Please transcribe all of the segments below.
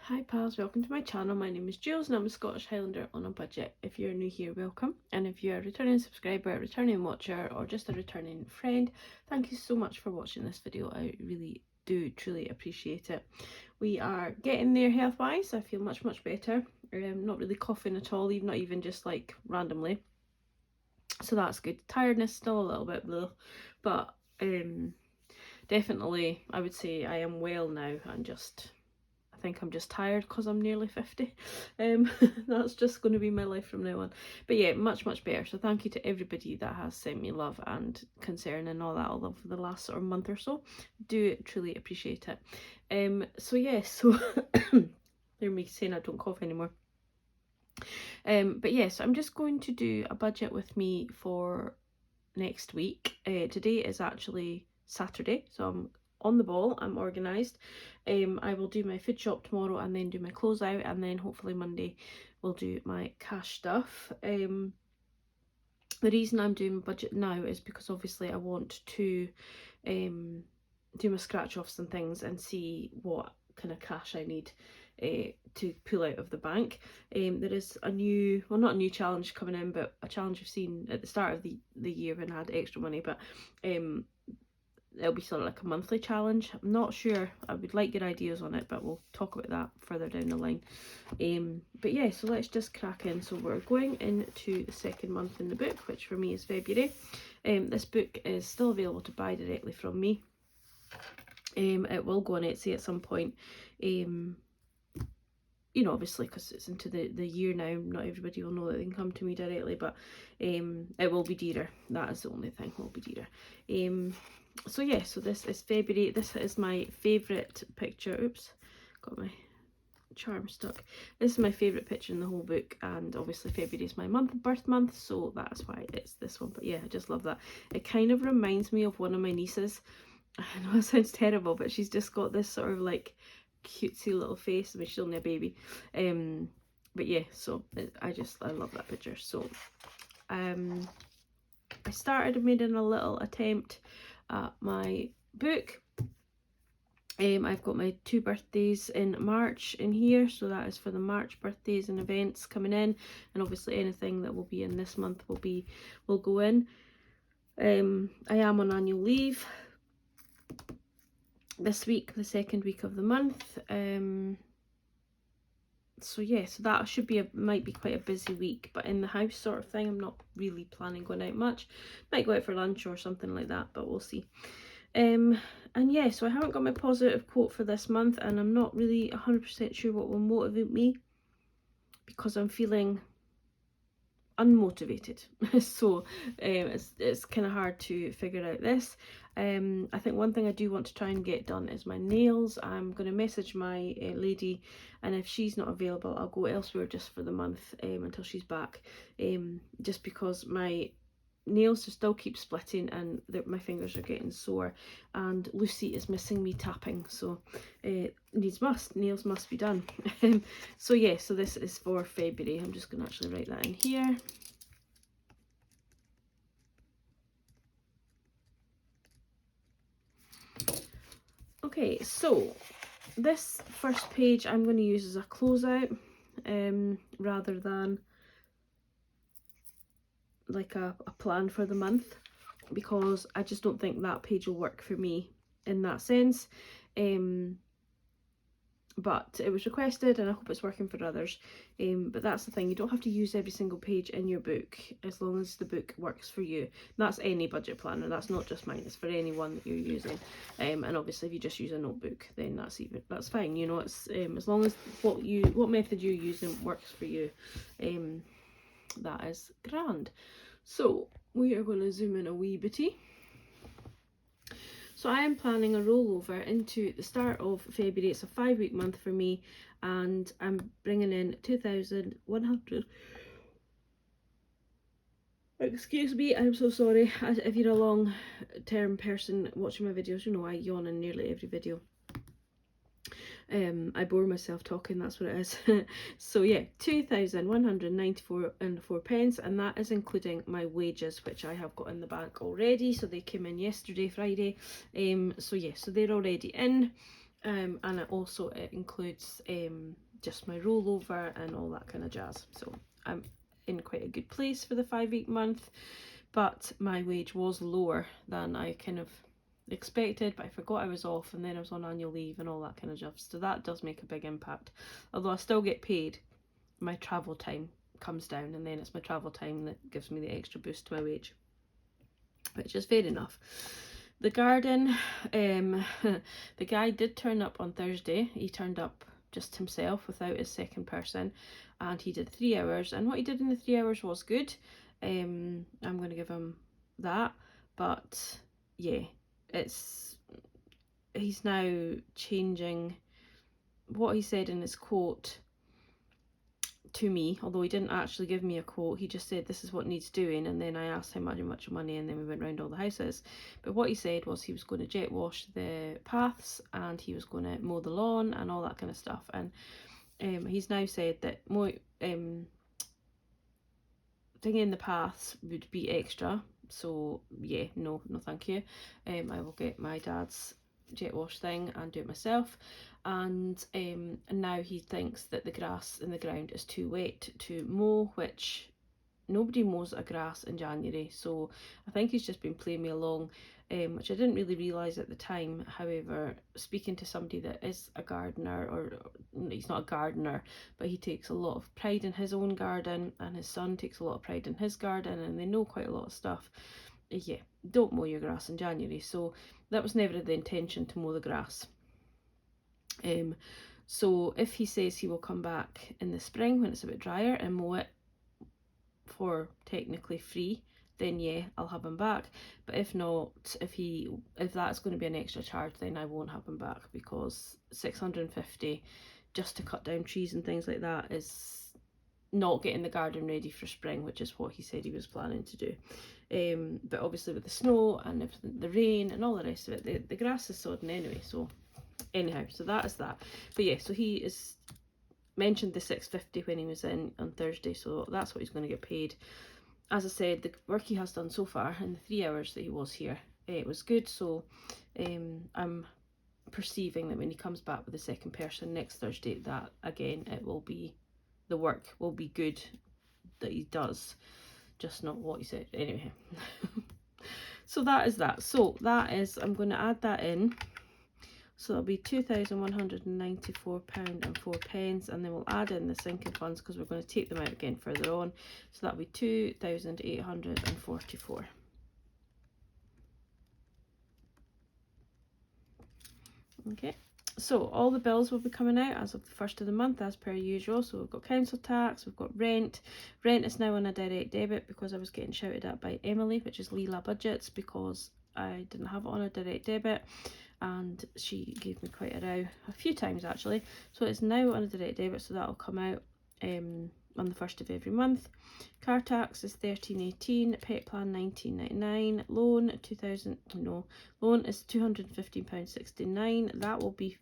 Hi pals, welcome to my channel. My name is Julz and I'm a Scottish Highlander on a budget. If you're new here, welcome. And if you're a returning subscriber, a returning watcher, or just a returning friend, thank you so much for watching this video. I really do truly appreciate it. We are getting there health wise. I feel much better. Not really coughing at all, not even just like randomly. So that's good. Tiredness still a little bit blah, but definitely I would say I am well now and I think I'm just tired because I'm nearly 50. That's just going to be my life from now on. But yeah, much better. So thank you to everybody that has sent me love and concern and all that over the last sort of month or so. Do truly appreciate it. So yeah, so hear me saying I don't cough anymore. But yes, I'm just going to do a budget with me for next week. Today is actually Saturday, so I'm on the ball, I'm organised. I will do my food shop tomorrow and then do my close out, and then hopefully Monday we'll do my cash stuff. The reason I'm doing my budget now is because obviously I want to do my scratch offs and things and see what kind of cash I need to pull out of the bank. There is a new, well, not a new challenge coming in, but a challenge I've seen at the start of the year when I had extra money, but it'll be sort of like a monthly challenge. I'm not sure, I would like your ideas on it, but we'll talk about that further down the line. But yeah, so let's just crack in. So we're going into the second month in the book, which for me is February. This book is still available to buy directly from me. It will go on Etsy at some point. You know, obviously because it's into the year now, not everybody will know that they can come to me directly, but it will be dearer. That is the only thing, it will be dearer. So yeah, so this is February. This is my favourite picture. Oops, got my charm stuck. This is my favourite picture in the whole book, and obviously February is my birth month, so that's why it's this one. But yeah, I just love that. It kind of reminds me of one of my nieces. I know it sounds terrible, but she's just got this sort of like cutesy little face. I mean, she's only a baby. But yeah, so I love that picture. So I made a little attempt at my book. I've got my 2 birthdays in March in here, so that is for the March birthdays and events coming in, and obviously anything that will be in this month will go in. I am on annual leave this week, the second week of the month. So yeah, so that might be quite a busy week, but in the house sort of thing. I'm not really planning going out much. Might go out for lunch or something like that, but we'll see. And yeah, so I haven't got my positive quote for this month, and I'm not really 100% sure what will motivate me because I'm feeling unmotivated. So it's kind of hard to figure out this. I think one thing I do want to try and get done is my nails. I'm going to message my lady, and if she's not available I'll go elsewhere just for the month until she's back, just because my nails just still keep splitting and my fingers are getting sore, and Lucy is missing me tapping, so nails must be done. So yeah, so this is for February. I'm just going to actually write that in here. Okay, so this first page I'm going to use as a closeout rather than like a plan for the month, because I just don't think that page will work for me in that sense. But it was requested and I hope it's working for others. But that's the thing, you don't have to use every single page in your book as long as the book works for you. That's any budget planner, that's not just mine, it's for anyone that you're using. And obviously if you just use a notebook, then that's fine, you know. It's as long as what method you're using works for you, that is grand. So we are going to zoom in a wee bitty. So I am planning a rollover into the start of February. It's a 5-week month for me, and I'm bringing in 2,100. Excuse me, I'm so sorry. If you're a long-term person watching my videos, you know I yawn in nearly every video. I bore myself talking, that's what it is. So yeah, 2,194 pence, and that is including my wages, which I have got in the bank already. So they came in yesterday, Friday. So yeah, so they're already in. and it includes just my rollover and all that kind of jazz. So I'm in quite a good place for the 5-week month, but my wage was lower than I kind of expected, but I forgot I was off, and then I was on annual leave and all that kind of stuff, so that does make a big impact. Although I still get paid, my travel time comes down, and then it's my travel time that gives me the extra boost to my wage, which is fair enough. The garden, the guy did turn up on Thursday. He turned up just himself without his second person, and he did 3 hours, and what he did in the 3 hours was good. I'm going to give him that, but yeah, he's now changing what he said in his quote to me, although he didn't actually give me a quote. He just said this is what needs doing, and then I asked him how much money, and then we went round all the houses. But what he said was he was going to jet wash the paths, and he was going to mow the lawn and all that kind of stuff. And he's now said that more thing in the paths would be extra. So yeah, no thank you. I will get my dad's jet wash thing and do it myself. And now he thinks that the grass in the ground is too wet to mow, which nobody mows a grass in January, so I think he's just been playing me along, which I didn't really realise at the time. However, speaking to somebody that is a gardener, or he's not a gardener, but he takes a lot of pride in his own garden, and his son takes a lot of pride in his garden, and they know quite a lot of stuff. Yeah, don't mow your grass in January. So that was never the intention, to mow the grass. So if he says he will come back in the spring when it's a bit drier and mow it for technically free, then yeah, I'll have him back. But if not, if that's going to be an extra charge, then I won't have him back, because 650 just to cut down trees and things like that is not getting the garden ready for spring, which is what he said he was planning to do. But obviously with the snow and the rain and all the rest of it, the grass is sodden anyway. So anyhow, so that is that. But yeah, so he is mentioned the 650 when he was in on Thursday, so that's what he's going to get paid. As I said, the work he has done so far in the 3 hours that he was here, it was good. So I'm perceiving that when he comes back with the second person next Thursday, that again, the work will be good that he does, just not what he said anyway. So that is that. So that is, I'm going to add that in. So that'll be £2,194.04, and then we'll add in the sinking funds because we're going to take them out again further on. So that'll be 2,844. Okay, so all the bills will be coming out as of the 1st of the month as per usual. So we've got council tax, we've got rent. Rent is now on a direct debit because I was getting shouted at by Emily, which is Leela Budgets, because I didn't have it on a direct debit, and she gave me quite a row a few times actually. So it's now on a direct debit, so that'll come out on the 1st of every month. Car tax is £13.18, pet plan £19.99, loan loan is £215.69. that will be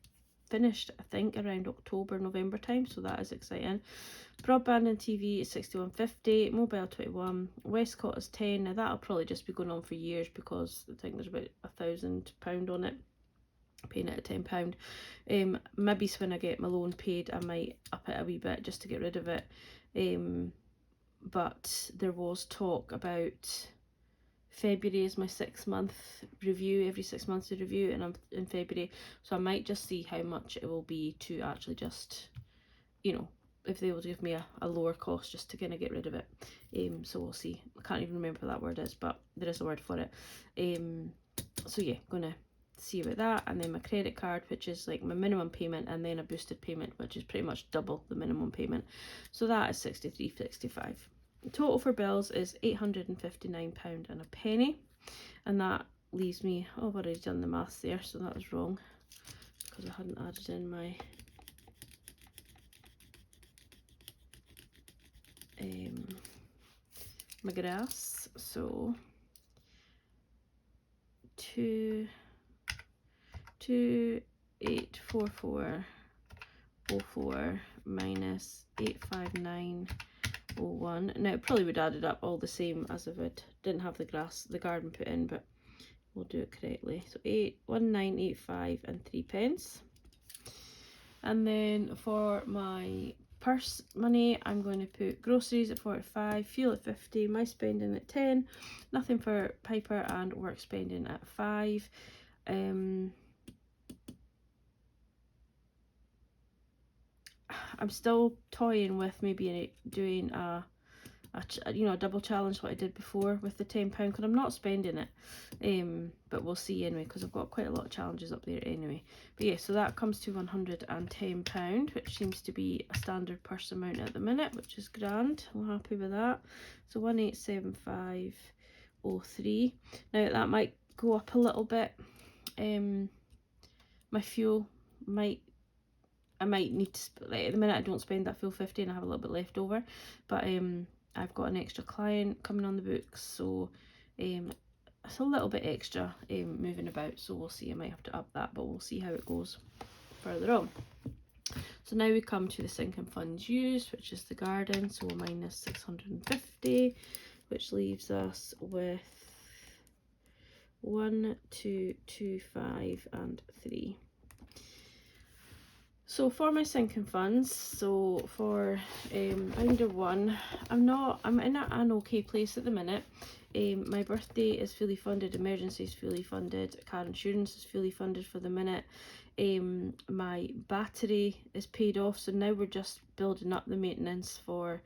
finished I think around October, November time, so that is exciting. Broadband and TV is £61.50, mobile £21, Westcott is £10. Now that'll probably just be going on for years because I think there's about £1,000 on it, paying it at £10. Maybe when I get my loan paid I might up it a wee bit just to get rid of it. But there was talk about February is my 6-month review, every 6 months to review, and I'm in February, so I might just see how much it will be to actually just, you know, if they will give me a lower cost just to kind of get rid of it. So we'll see. I can't even remember what that word is, but there is a word for it. So yeah, gonna see about that. And then my credit card, which is like my minimum payment, and then a boosted payment, which is pretty much double the minimum payment, so that is £63.65. Total for bills is £859 and a penny, and that leaves me, oh, I've already done the maths there, so that was wrong because I hadn't added in my my grass. So 2844.04 minus 859.01. Now it probably would add it up all the same as if it didn't have the garden put in, but we'll do it correctly. So 1985 and 3 pence. And then for my purse money, I'm going to put groceries at 45, fuel at 50, my spending at 10, nothing for Piper, and work spending at 5. I'm still toying with maybe doing a double challenge like I did before with the £10, because I'm not spending it, but we'll see anyway, because I've got quite a lot of challenges up there anyway. But yeah, so that comes to £110, which seems to be a standard purse amount at the minute, which is grand. I'm happy with that. So 1875.03. Now that might go up a little bit. My fuel I might need to, like, at the minute I don't spend that full 50 and I have a little bit left over, but I've got an extra client coming on the books, so it's a little bit extra moving about, so we'll see. I might have to up that, but we'll see how it goes further on. So now we come to the sinking funds used, which is the garden, so minus 650, which leaves us with 1, 2, 2, 5 and 3. So for my sinking funds, so for binder 1, I'm in an okay place at the minute. My birthday is fully funded, emergency is fully funded, car insurance is fully funded for the minute. My battery is paid off, so now we're just building up the maintenance for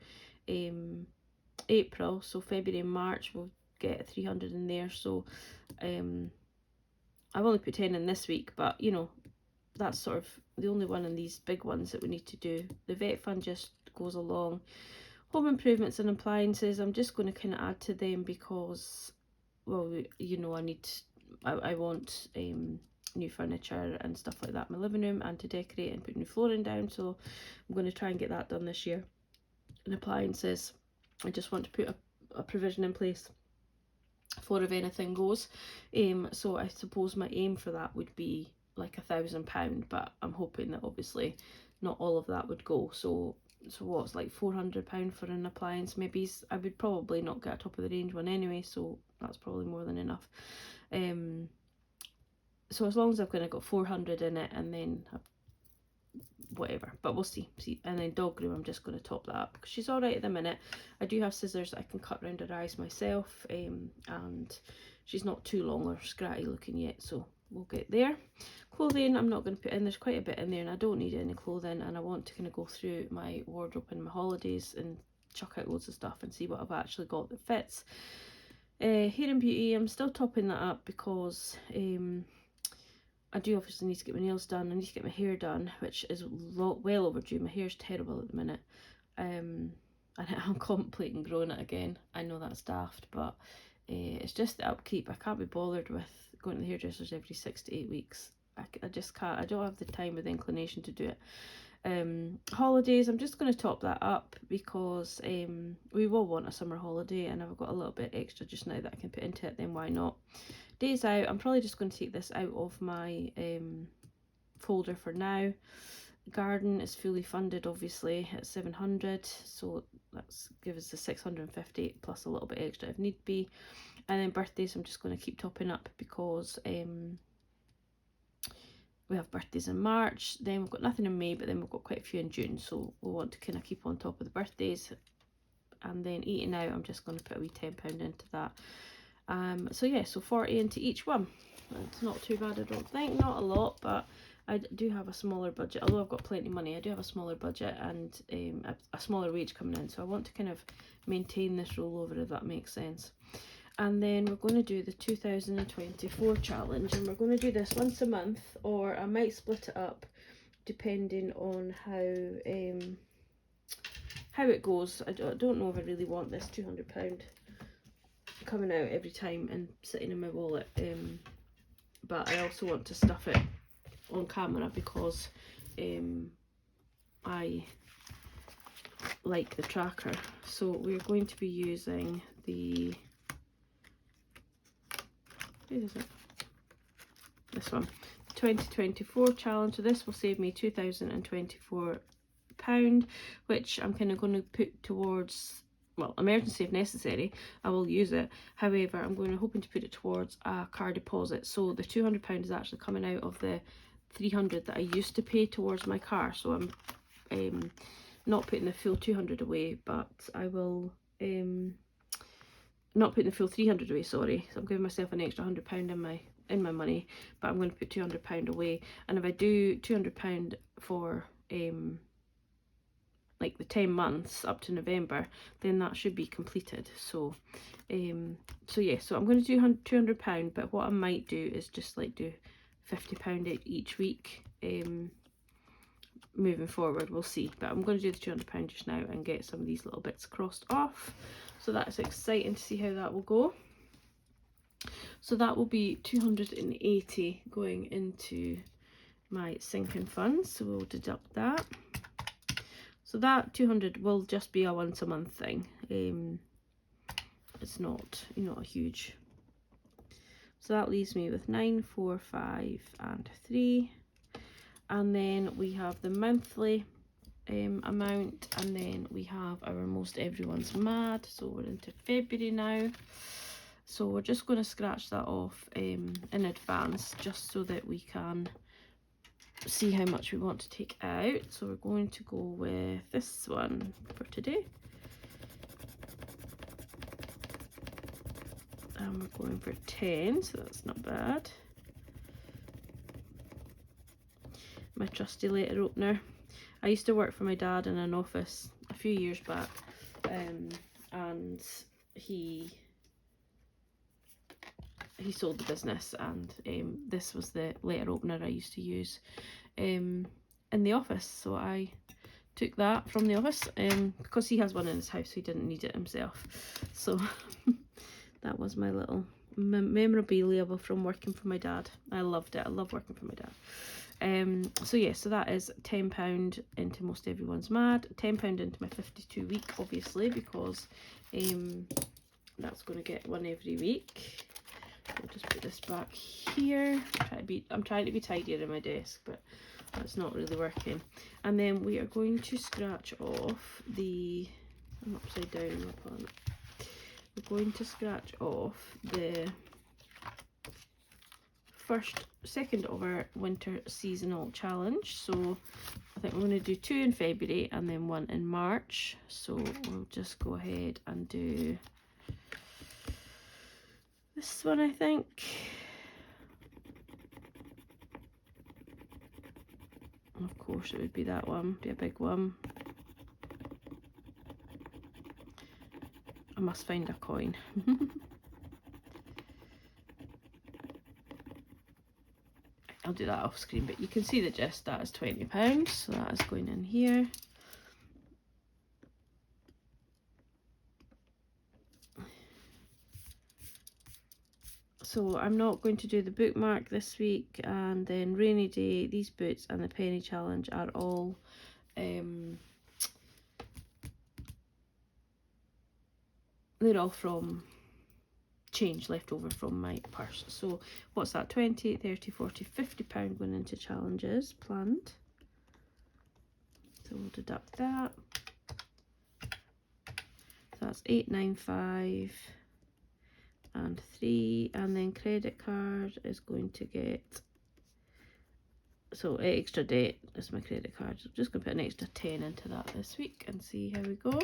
April. So February and March we'll get 300 in there. So I've only put 10 in this week, but you know, that's sort of the only one in these big ones that we need to do. The vet fund just goes along. Home improvements and appliances, I'm just going to kind of add to them because, well, you know, I want new furniture and stuff like that in my living room, and to decorate and put new flooring down, so I'm going to try and get that done this year. And appliances, I just want to put a provision in place for if anything goes. So I suppose my aim for that would be like £1,000, but I'm hoping that obviously not all of that would go. So what's like £400 for an appliance? Maybe I would probably not get a top of the range one anyway, so that's probably more than enough. So as long as I've kind of got 400 in it, and then whatever, but we'll see. And then dog groom, I'm just going to top that up because she's all right at the minute. I do have scissors that I can cut around her eyes myself, and she's not too long or scratty looking yet, so we'll get there. Clothing, I'm not going to put in. There's quite a bit in there, and I don't need any clothing, and I want to kind of go through my wardrobe in my holidays and chuck out loads of stuff and see what I've actually got that fits. Hair and beauty, I'm still topping that up because I do obviously need to get my nails done. I need to get my hair done, which is well overdue. My hair's terrible at the minute. And I'm contemplating growing it again. I know that's daft, but it's just the upkeep. I can't be bothered with going to the hairdressers every 6 to 8 weeks. I just can't. I don't have the time or the inclination to do it. Holidays, I'm just going to top that up because we will want a summer holiday, and I've got a little bit extra just now that I can put into it, then why not? Days out, I'm probably just going to take this out of my folder for now. Garden is fully funded, obviously, at 700, so that's gives us the 650 plus a little bit extra if need be. And then birthdays, I'm just going to keep topping up because we have birthdays in March, then we've got nothing in May, but then we've got quite a few in June, so we'll want to kind of keep on top of the birthdays. And then eating out, I'm just going to put a wee £10 into that. So yeah, so 40 into each one. It's not too bad, I don't think. Not a lot, but I do have a smaller budget. Although I've got plenty of money, I do have a smaller budget and a smaller wage coming in, so I want to kind of maintain this rollover, if that makes sense. And then we're going to do the 2024 challenge, and we're going to do this once a month, or I might split it up depending on how it goes. I don't know if I really want this £200 coming out every time and sitting in my wallet, but I also want to stuff it on camera because I like the tracker. So we're going to be using the, where is it? This one, 2024 challenge. So this will save me £2,024, which I'm kind of going to put towards, well, emergency if necessary. I will use it. However, I'm hoping to put it towards a car deposit. So the £200 is actually coming out of the 300 that I used to pay towards my car, so I'm not putting the full 200 away, but I will not putting the full 300 away, sorry. So I'm giving myself an extra £100 in my money, but I'm going to put £200 away. And if I do £200 for like the 10 months up to November, then that should be completed. So yeah, so I'm going to do £200, but what I might do is just like do £50 each week moving forward. We'll see, but I'm going to do the £200 just now and get some of these little bits crossed off. So that's exciting to see how that will go. So that will be 280 going into my sinking funds, so we'll deduct that. So that 200 will just be a once a month thing. It's not, you know, a huge. So that leaves me with 9, 4, 5 and 3. And then we have the monthly amount, and then we have our most everyone's mad. So we're into February now. So we're just going to scratch that off in advance, just so that we can see how much we want to take out. So we're going to go with this one for today, and we're going for 10, so that's not bad. My trusty letter opener. I used to work for my dad in an office a few years back, and he sold the business, and this was the letter opener I used to use in the office. So I took that from the office because he has one in his house, he didn't need it himself. So that was my little memorabilia from working for my dad. I loved it. I love working for my dad. So yeah, so that is £10 into most everyone's mad, £10 into my 52 week, obviously, because that's going to get one every week. I'll just put this back here. I'm trying to be tidier in my desk, but that's not really working. And then we are going to scratch off the, I'm upside down in my plant. We're going to scratch off the second of our winter seasonal challenge. So I think we're going to do 2 in February and then 1 in March. So we'll just go ahead and do this one, I think. Of course it would be that one, be a big one. I must find a coin. I'll do that off screen, but you can see the gist. That is £20, so that is going in here. So I'm not going to do the bookmark this week, and then rainy day, these boots and the penny challenge are all they're all from change left over from my purse. So what's that? 20, 30, 40, £50 going into challenges planned. So we'll deduct that. So that's 8, 9, 5 and 3, and then credit card is going to get, so extra debt is my credit card. So I'm just going to put an extra 10 into that this week and see how we go.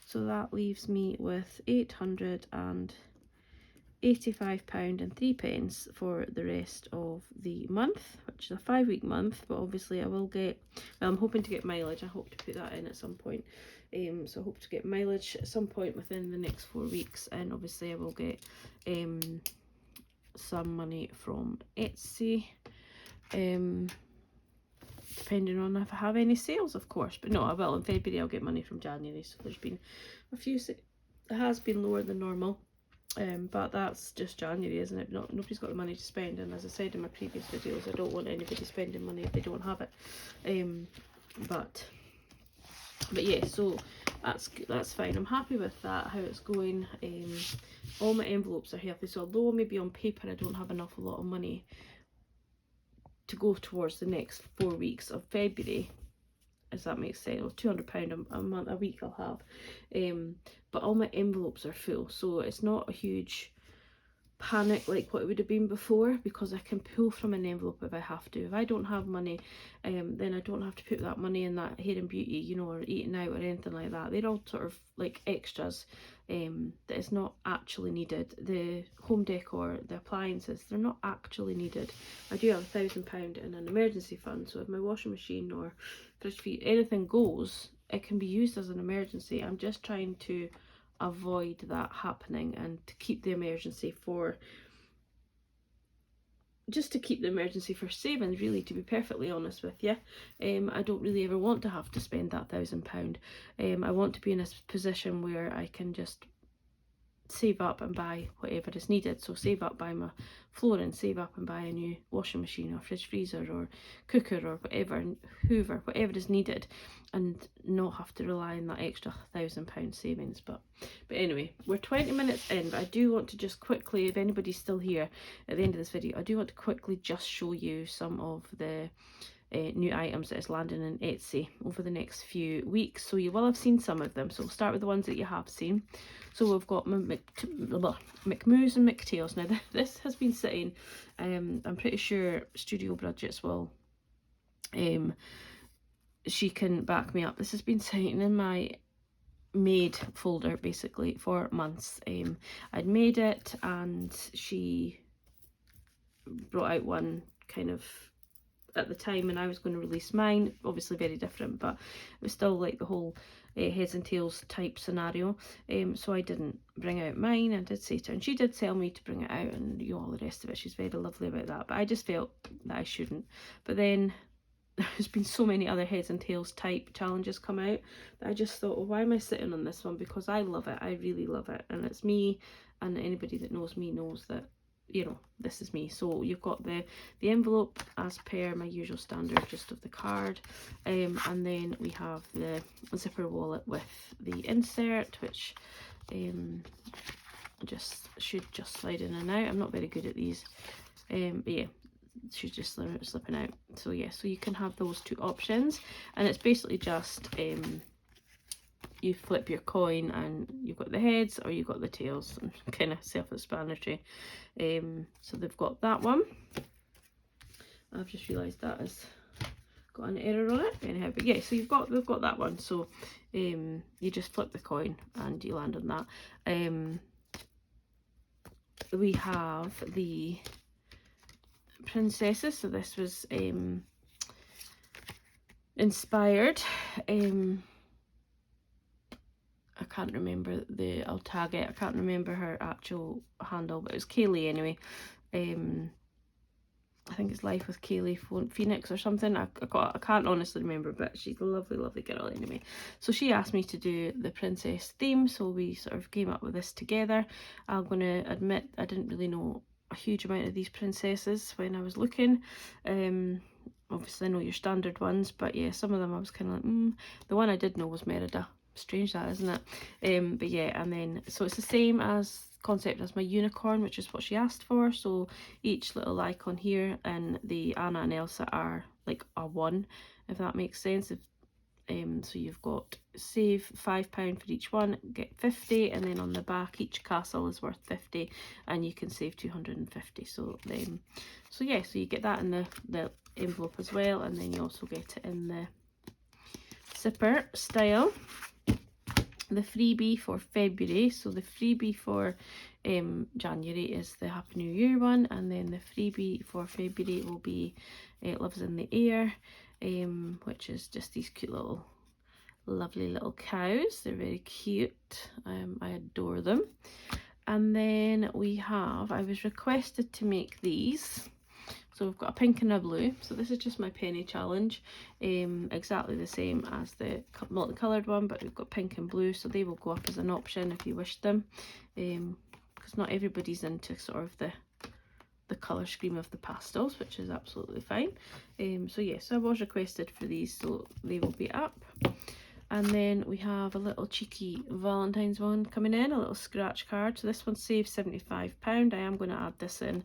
So that leaves me with £885 and 3 pence for the rest of the month, which is a 5-week month. But obviously I will get, well, I'm hoping to get mileage. I hope to put that in at some point. So I hope to get mileage at some point within the next 4 weeks, and obviously I will get some money from Etsy, depending on if I have any sales, of course. But no, I will in February. I'll get money from January. So there's been a few, it has been lower than normal, but that's just January, isn't it? Nobody's got the money to spend, and as I said in my previous videos, I don't want anybody spending money if they don't have it. But yeah, so that's fine. I'm happy with that, how it's going. All my envelopes are healthy, so although maybe on paper I don't have an awful lot of money to go towards the next 4 weeks of February, as that makes sense, or £200 a week I'll have, but all my envelopes are full, so it's not a huge panic like what it would have been before, because I can pull from an envelope if I have to. If I don't have money, then I don't have to put that money in that hair and beauty, you know, or eating out or anything like that. They're all sort of like extras that is not actually needed. The home decor, the appliances, they're not actually needed. I do have £1,000 in an emergency fund, so if my washing machine or fridge feet, anything goes, it can be used as an emergency. I'm just trying to avoid that happening and to keep the emergency for savings, really, to be perfectly honest with you. I don't really ever want to have to spend that £1,000. I want to be in a position where I can just save up and buy whatever is needed. So save up, buy my flooring, save up and buy a new washing machine or fridge freezer or cooker or whatever, hoover, whatever is needed, and not have to rely on that extra £1,000 savings. But anyway, we're 20 minutes in, but I do want to just quickly, if anybody's still here at the end of this video, I do want to quickly just show you some of the new items that is landing in Etsy over the next few weeks. So you will have seen some of them, so we'll start with the ones that you have seen. So we've got McMoos and McTails. Now this has been sitting, I'm pretty sure Studio Budgets will, she can back me up, this has been sitting in my made folder basically for months. I'd made it and she brought out one kind of at the time and I was going to release mine, obviously very different, but it was still like the whole heads and tails type scenario. So I didn't bring out mine. I did say to her, and she did tell me to bring it out and you know, all the rest of it. She's very lovely about that, but I just felt that I shouldn't. But then there's been so many other heads and tails type challenges come out that I just thought, well, why am I sitting on this one? Because I love it, I really love it, and it's me, and anybody that knows me knows that, you know, this is me. So you've got the envelope as per my usual standard, just of the card, and then we have the zipper wallet with the insert, which should just slide in and out. I'm not very good at these, but yeah, she's just slipping out. So yeah, so you can have those two options, and it's basically just you flip your coin and you've got the heads or you've got the tails, and kind of self-explanatory. So they've got that one. I've just realised that has got an error on it anyhow, but yeah, so they've got that one. So you just flip the coin and you land on that. We have the princesses, so this was inspired, I can't remember I'll tag it, I can't remember her actual handle, but it was Kaylee anyway. I think it's Life with Kaylee Phoenix or something. I can't honestly remember, but she's a lovely, lovely girl anyway. So she asked me to do the princess theme, so we sort of came up with this together. I'm going to admit I didn't really know a huge amount of these princesses when I was looking. Obviously I know your standard ones, but yeah, some of them I was kind of like, The one I did know was Merida. Strange that, isn't it? But yeah, and then so it's the same concept as my unicorn, which is what she asked for. So each little icon here and the Anna and Elsa are like a 1, if that makes sense. So you've got save £5 for each one, get 50, and then on the back each castle is worth 50 and you can save 250. So yeah, so you get that in the envelope as well, and then you also get it in the zipper style. The freebie for February, so the freebie for January is the Happy New Year one, and then the freebie for February will be Loves in the Air, which is just these cute little lovely little cows. They're very cute. I adore them. And then we have, I was requested to make these. So we've got a pink and a blue. So this is just my penny challenge, exactly the same as the multicoloured one, but we've got pink and blue, so they will go up as an option if you wish them, because not everybody's into sort of the colour scheme of the pastels, which is absolutely fine. So yes, I was requested for these, so they will be up. And then we have a little cheeky Valentine's one coming in, a little scratch card. So this one saves £75. I am going to add this in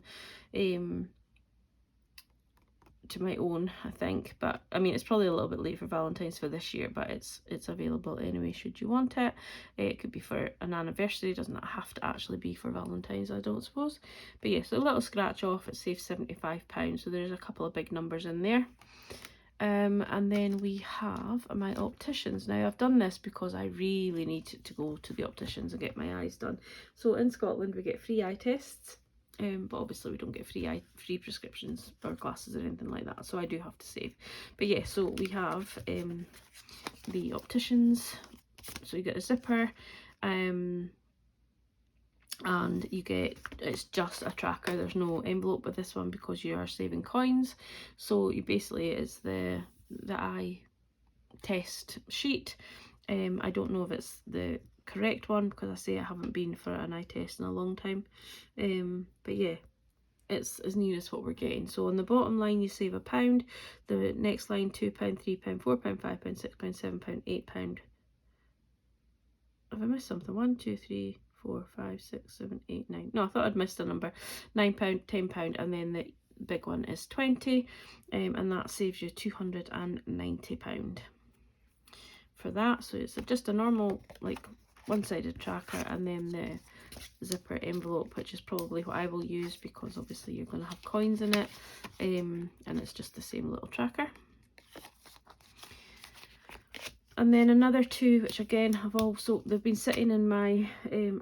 to my own, I think. But I mean, it's probably a little bit late for Valentine's for this year, but it's available anyway should you want it. It could be for an anniversary, it doesn't have to actually be for Valentine's, I don't suppose. But yeah, so a little scratch off, it saves £75, so there's a couple of big numbers in there. And then we have my opticians. Now I've done this because I really need to go to the opticians and get my eyes done. So in Scotland we get free eye tests, but obviously we don't get free prescriptions or glasses or anything like that, so I do have to save. But yeah, so we have the opticians, so you get a zipper, and you get, it's just a tracker, there's no envelope with this one because you are saving coins. So you basically, it's the eye test sheet. I don't know if it's the correct one because I say I haven't been for an eye test in a long time, but yeah, it's as near as what we're getting. So on the bottom line you save £1, the next line £2, £3, £4, £5, £6, £7, £8. Have I missed something? 1, 2, 3, 4, 5, 6, 7, 8, 9. No, I thought I'd missed a number. £9, £10, and then the big one is 20, and that saves you £290 for that. So it's just a normal, like, one-sided tracker, and then the zipper envelope, which is probably what I will use because obviously you're going to have coins in it, and it's just the same little tracker. And then another two, which again have also, they've been sitting in my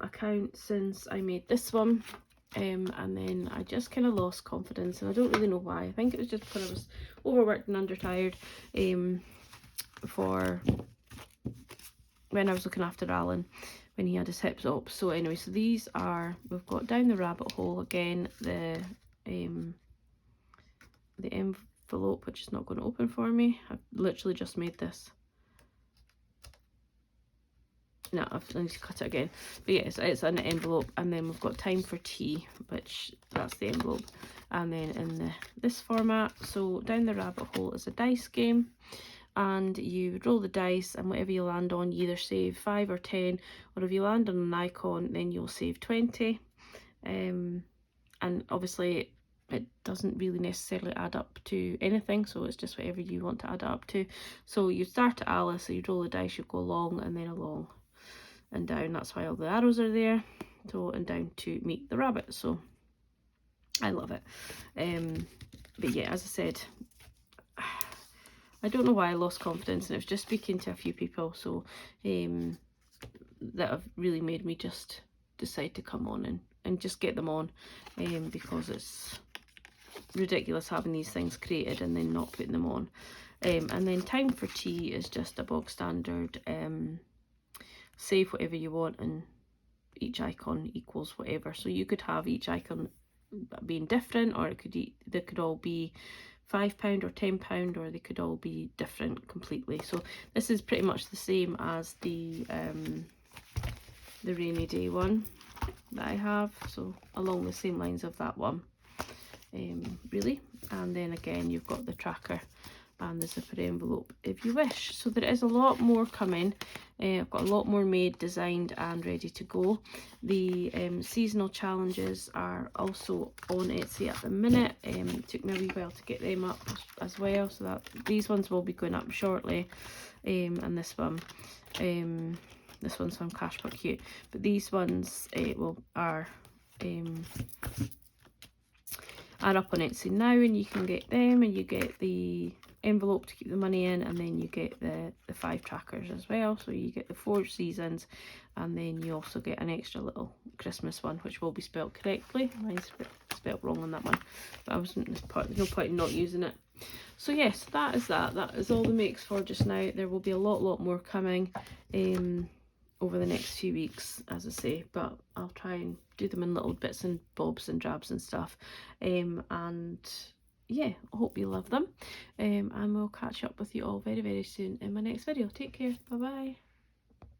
account since I made this one, and then I just kind of lost confidence, and I don't really know why. I think it was just because I was overworked and undertired for when I was looking after Alan when he had his hips up. So anyway, so these are, we've got Down the Rabbit Hole again, the envelope, which is not going to open for me. I've literally just made this. No, I need to cut it again. But yeah, it's an envelope, and then we've got Time for Tea, which that's the envelope, and then in this format. So Down the Rabbit Hole is a dice game, and you roll the dice, and whatever you land on, you either save 5 or 10, or if you land on an icon, then you'll save 20. And obviously it doesn't really necessarily add up to anything, so it's just whatever you want to add it up to. So you start at Alice, so you roll the dice, you go along and then along and down. That's why all the arrows are there. So, and down to meet the rabbit. So I love it. But yeah, as I said, I don't know why I lost confidence, and it was just speaking to a few people, so that have really made me just decide to come on and just get them on, because it's ridiculous having these things created and then not putting them on. And then Time for Tea is just a bog standard, save whatever you want, and each icon equals whatever. So you could have each icon being different, or they could all be £5 or £10, or they could all be different completely. So this is pretty much the same as the rainy day one that I have, so along the same lines of that one, really. And then again you've got the tracker and the zipper envelope if you wish. So there is a lot more coming. I've got a lot more made, designed and ready to go. The seasonal challenges are also on Etsy at the minute. It took me a wee while to get them up as well, so that these ones will be going up shortly, and this one's from Cash But Cute, but these ones are up on Etsy now, and you can get them, and you get the envelope to keep the money in, and then you get the 5 trackers as well. So you get the 4 seasons, and then you also get an extra little Christmas one, which will be spelled correctly. Mine's spelled wrong on that one, but there's no point in not using it. So yes, that is all the makes for just now. There will be a lot more coming over the next few weeks, as I say, but I'll try and do them in little bits and bobs and drabs and stuff. And yeah, I hope you love them, and we'll catch up with you all very soon in my next video. Take care. Bye bye.